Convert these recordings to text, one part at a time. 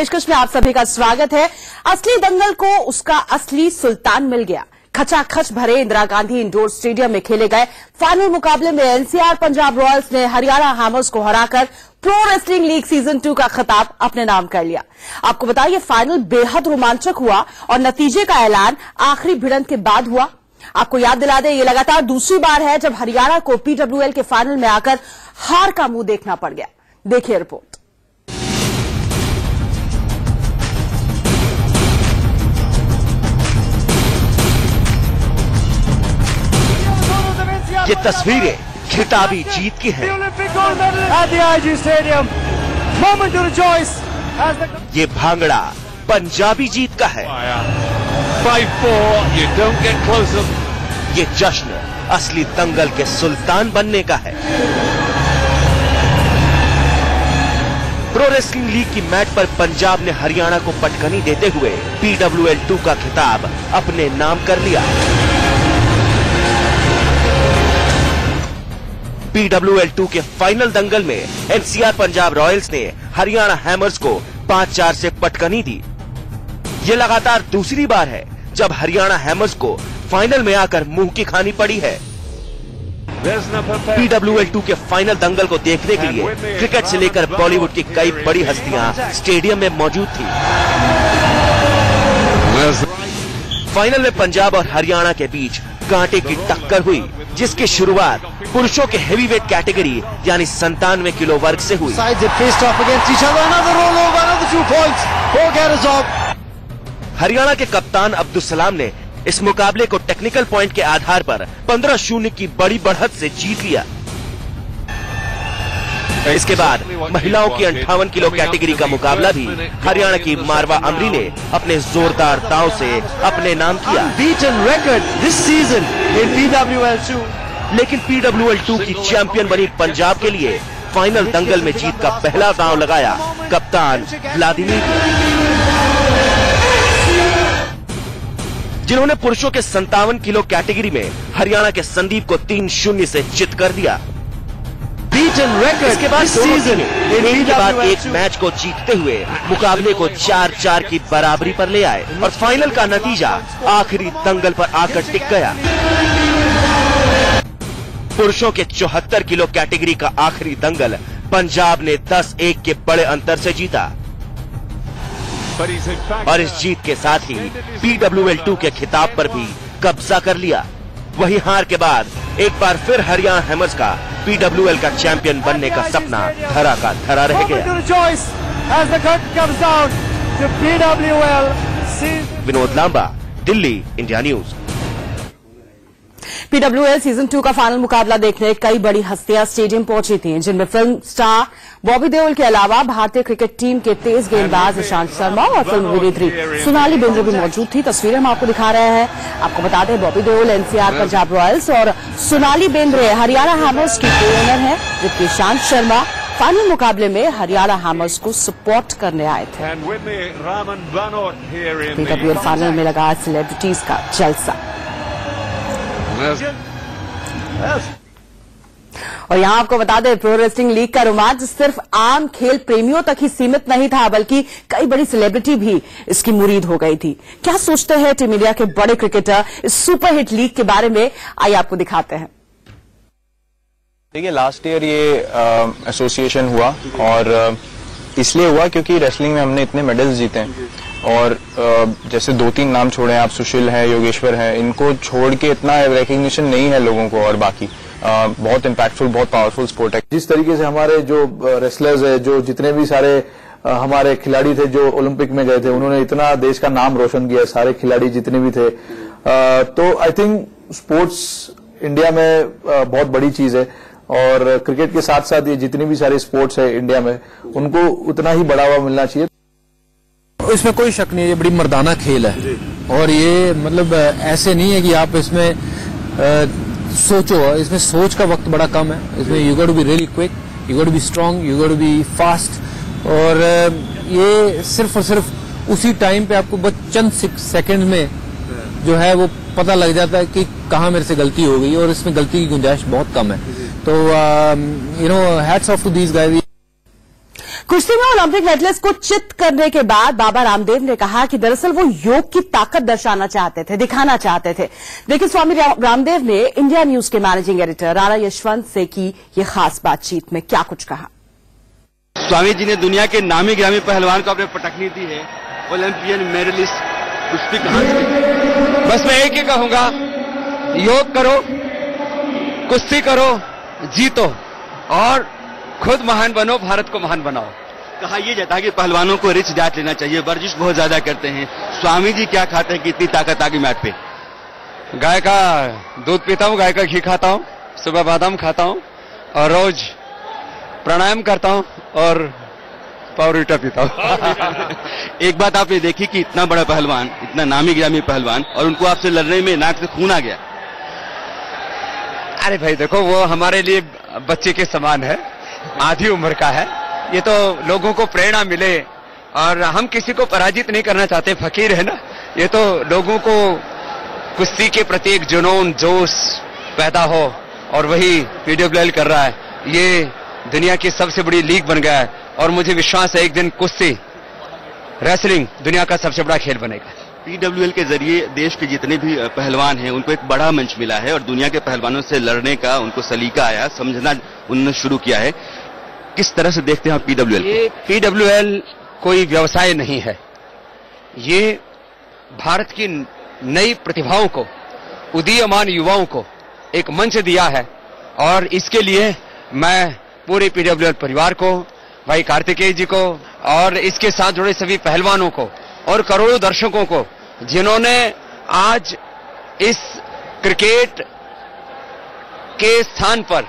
पेशकश में आप सभी का स्वागत है। असली दंगल को उसका असली सुल्तान मिल गया। खचाखच भरे इंदिरा गांधी इंडोर स्टेडियम में खेले गए फाइनल मुकाबले में एनसीआर पंजाब रॉयल्स ने हरियाणा हैमर्स को हराकर प्रो रेसलिंग लीग सीजन 2 का खिताब अपने नाम कर लिया। आपको बताइए, फाइनल बेहद रोमांचक हुआ और नतीजे का ऐलान आखिरी भिड़ंत के बाद हुआ। आपको याद दिला दें, ये लगातार दूसरी बार है जब हरियाणा को पीडब्ल्यूएल के फाइनल में आकर हार का मुंह देखना पड़ गया। देखिए रिपोर्ट। ये तस्वीरें खिताबी जीत की हैं। ये भांगड़ा पंजाबी जीत का है। ये जश्न असली दंगल के सुल्तान बनने का है। प्रो रेसलिंग लीग की मैच पर पंजाब ने हरियाणा को पटकनी देते हुए पीडब्ल्यूएल 2 का खिताब अपने नाम कर लिया। पीडब्ल्यूएल 2 के फाइनल दंगल में एनसीआर पंजाब रॉयल्स ने हरियाणा हैमर्स को 5-4 से पटकनी दी। ये लगातार दूसरी बार है जब हरियाणा हैमर्स को फाइनल में आकर मुंह की खानी पड़ी है। पीडब्ल्यूएल 2 के फाइनल दंगल को देखने के लिए क्रिकेट से लेकर बॉलीवुड की कई बड़ी हस्तियां स्टेडियम में मौजूद थी। फाइनल में पंजाब और हरियाणा के बीच कांटे की टक्कर हुई, जिसकी शुरुआत पुरुषों के हेवीवेट कैटेगरी यानी 97 किलो वर्ग से हुई। हरियाणा के कप्तान अब्दुल सलाम ने इस मुकाबले को टेक्निकल पॉइंट के आधार पर 15-0 की बड़ी बढ़त से जीत लिया। इसके बाद महिलाओं की 58 किलो कैटेगरी का मुकाबला भी हरियाणा की मारवा अमरी ने अपने जोरदार दांव से अपने नाम किया। लेकिन पीडब्ल्यूएल 2 की चैंपियन बनी पंजाब के लिए फाइनल दंगल में जीत का पहला दांव लगाया कप्तान व्लादिमीर, जिन्होंने पुरुषों के 57 किलो कैटेगरी में हरियाणा के संदीप को 3-0 से चित कर दिया। इसके बाद एक के बाद एक मैच को जीतते हुए मुकाबले को 4-4 की बराबरी पर ले आए और फाइनल का नतीजा आखिरी दंगल पर आकर टिक गया। पुरुषों के 74 किलो कैटेगरी का आखिरी दंगल पंजाब ने 10-1 के बड़े अंतर से जीता और इस जीत के साथ ही पीडब्ल्यूएल 2 के खिताब पर भी कब्जा कर लिया। वही हार के बाद एक बार फिर हरियाणा हैमर्स का पीडब्ल्यूएल का चैंपियन बनने का सपना धरा का धरा रह गया। Vinod Lamba, Delhi, India news. PWL season 2 का फाइनल मुकाबला देखने कई बड़ी हस्तियां स्टेडियम पहुंची थीं, जिनमें फिल्म स्टार बॉबी देओल के अलावा भारतीय क्रिकेट टीम के तेज गेंदबाज ईशांत शर्मा और फिल्म अभिनेत्री सोनाली बेंद्रे भी मौजूद थी। तस्वीरें हम आपको दिखा रहे हैं। आपको बता दें, बॉबी देओल एनसीआर पंजाब रॉयल्स और सोनाली बेंद्रे हरियाणा हैमर्स की ओनर है, जबकि ईशांत शर्मा फाइनल मुकाबले में हरियाणा हैमर्स को सपोर्ट करने आए थे। पीडब्ल्यूएल फाइनल में लगा सेलिब्रिटीज का जलसा। और यहाँ आपको बता दें, प्रो रेसलिंग लीग का रोमांच सिर्फ आम खेल प्रेमियों तक ही सीमित नहीं था, बल्कि कई बड़ी सेलिब्रिटी भी इसकी मुरीद हो गई थी। क्या सोचते हैं टीम इंडिया के बड़े क्रिकेटर इस सुपरहिट लीग के बारे में, आइए आपको दिखाते हैं। देखिए, लास्ट ईयर ये एसोसिएशन हुआ और इसलिए हुआ क्योंकि रेसलिंग में हमने इतने मेडल्स जीते हैं और जैसे 2-3 नाम छोड़े आप, सुशील है, योगेश्वर है, इनको छोड़ के इतना रिकग्निशन नहीं है लोगों को। और बाकी बहुत इम्पैक्टफुल, बहुत पावरफुल स्पोर्ट है। जिस तरीके से हमारे जो रेसलर्स है, जो जितने भी सारे हमारे खिलाड़ी थे जो ओलंपिक में गए थे, उन्होंने इतना देश का नाम रोशन किया, सारे खिलाड़ी जितने भी थे। तो आई थिंक स्पोर्ट्स इंडिया में बहुत बड़ी चीज है और क्रिकेट के साथ साथ ये जितनी भी सारे स्पोर्ट्स है इंडिया में, उनको उतना ही बढ़ावा मिलना चाहिए। इसमें कोई शक नहीं है, ये बड़ी मर्दाना खेल है और ये मतलब ऐसे नहीं है कि आप इसमें सोचो, इसमें सोच का वक्त बड़ा कम है। इसमें you got to be really quick, you got to be strong, you got to be fast. और ये सिर्फ और सिर्फ उसी टाइम पे आपको बस चंद सेकंड में जो है वो पता लग जाता है कि कहाँ मेरे से गलती हो गई और इसमें गलती की गुंजाइश बहुत कम है। तो hats off to these guys. कुश्ती में ओलंपिक मेडलिस्ट को चित करने के बाद बाबा रामदेव ने कहा कि दरअसल वो योग की ताकत दर्शाना चाहते थे, दिखाना चाहते थे। देखिए स्वामी रामदेव ने इंडिया न्यूज के मैनेजिंग एडिटर राणा यशवंत से की ये खास बातचीत में क्या कुछ कहा। स्वामी जी ने दुनिया के नामी गिरामी पहलवान को अपने पटकनी दी है, ओलंपियन मेडलिस्ट कुश्ती कहां से। बस मैं एक ही कहूंगा, योग करो, कुश्ती करो, जीतो और खुद महान बनो, भारत को महान बनाओ। कहा यह जाता है कि पहलवानों को रिच डाइट लेना चाहिए, वर्जिश बहुत ज्यादा करते हैं। स्वामी जी क्या खाते हैं कि इतनी ताकत आ गई मैट पे। गाय का दूध पीता हूँ, गाय का घी खाता हूँ, सुबह बादाम खाता हूँ और रोज प्राणायाम करता हूँ और पावरीटा पीता हूँ। एक बात आपने देखी कि इतना बड़ा पहलवान, इतना नामी गिरामी पहलवान, और उनको आपसे लड़ने में नाक से खून आ गया। अरे भाई देखो, वो हमारे लिए बच्चे के समान है, आधी उम्र का है। ये तो लोगों को प्रेरणा मिले और हम किसी को पराजित नहीं करना चाहते, फकीर है ना। ये तो लोगों को कुश्ती के प्रति एक जुनून, जोश पैदा हो, और वही पीडब्ल्यूएल कर रहा है। ये दुनिया की सबसे बड़ी लीग बन गया है और मुझे विश्वास है एक दिन कुश्ती, रेसलिंग दुनिया का सबसे बड़ा खेल बनेगा। पीडब्ल्यूएल के जरिए देश के जितने भी पहलवान हैं उनको एक बड़ा मंच मिला है और दुनिया के पहलवानों से लड़ने का उनको सलीका आया, समझना उन्होंने शुरू किया है। किस तरह से देखते हैं आप पीडब्ल्यूएल? ये पीडब्ल्यूएल कोई व्यवसाय नहीं है, ये भारत की नई प्रतिभाओं को, उदीयमान युवाओं को एक मंच दिया है और इसके लिए मैं पूरे पीडब्ल्यूएल परिवार को, भाई कार्तिकेय जी को और इसके साथ जुड़े सभी पहलवानों को और करोड़ों दर्शकों को, जिन्होंने आज इस क्रिकेट के स्थान पर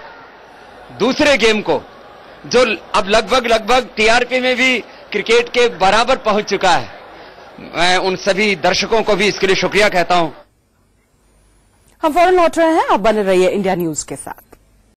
दूसरे गेम को, जो अब लगभग टीआरपी में भी क्रिकेट के बराबर पहुंच चुका है, मैं उन सभी दर्शकों को भी इसके लिए शुक्रिया कहता हूं। हम फौरन लौट रहे हैं, आप बने रहिए इंडिया न्यूज के साथ।